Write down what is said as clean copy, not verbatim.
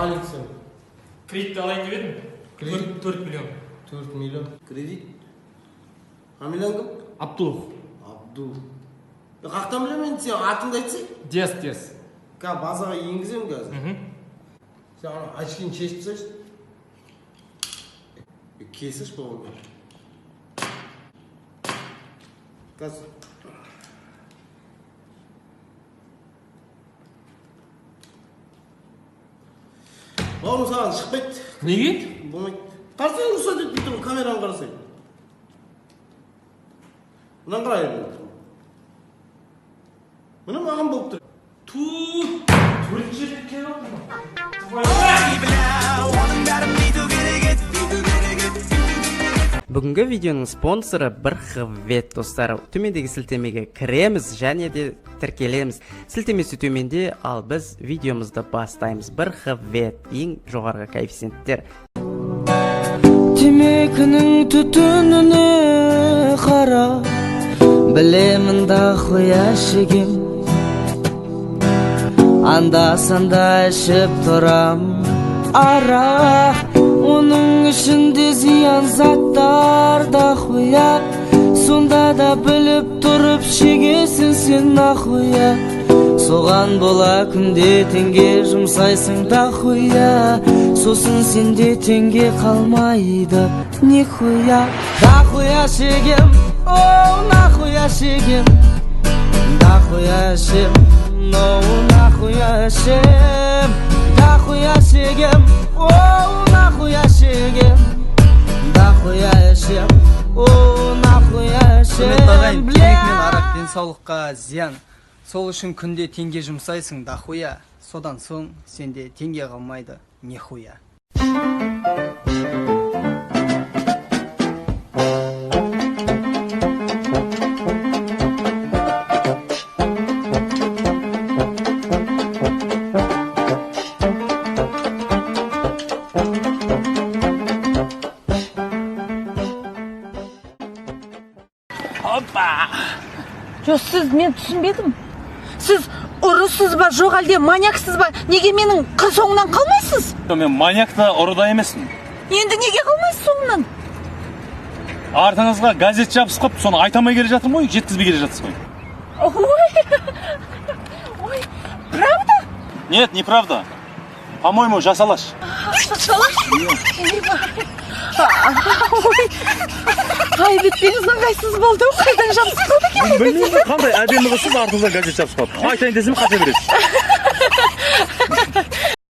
Aleyküm. Kredit alayım gibi mi? Kredit? 4 milyon. 4 milyon. Kredit? Hamilon kim? Abdullah. Abdu. Qaqtan bilaman sen atыңды айтсай? Дияс. Қазір базаға енгіземін қазір. Sen ана очкini шешіп тастайсың. Кесіш болғанда. Қазір. Бауырым саған шықпайды. Неге? Болмайды. Қарасаң рұқсат етпей тұрмын, камераны қарасай. Мынаны қарай енді. Мына маған болып тұр. Төртінші жерден келіп отырмын. Бүгінгі видеоның спонсоры бір хвет достар. Төмендегі сілтемеге кіреміз және де тіркелеміз. Сілтемесі төменде, ал біз видеомызды бастаймыз. Бір хвет ең жоғарғы коэффициенттер. Темекінің түтініне қара, білемін да қоя шегем. Анда-санда ішіп тұрам арақ, оның ішінде зиян заттар да қоя. Сонда да біліп тұрып шегесің сен нахуя. Соған бола күнде теңге жұмсайсың да қоя. Сосын сенде теңге қалмайды нихуя. Нахуя шегем, о нахуя шегем. Нахуя шем, о нахуя шем. Нахуя шегем, о нахуя шегем. Нахуя шем, о нахуя шем. Темек мен арақ денсаулыққа зиян. Сол үшін күнде теңге жұмсайсың дахуя. Содан соң сенде теңге қалмайды нихуя. Жоқ, сіз мен түсінбедім. Сіз ұрысыз ба, жоқ әлде маньяксыз ба? Неге менің қыр соңынан қалмайсыз? Мен маньяк та ұры да емеспін. Енді неге қалмайсыз соңынан? Артыңызға газет жабысып қойып, соны айтамай келе жатырмын ғой, жеткізбей келе жатсыз ғой. Ой, правда? Нет, неправда. По-моему, жасалаш. Жасалаш? Ай, бетпеңіз ыңғайсыз болды, қайдан жабысып қалды екен? Білмеймін, қандай әдемі қылсыз артыңызға газет жабысып қойып. Айтайын десем қате бересіз.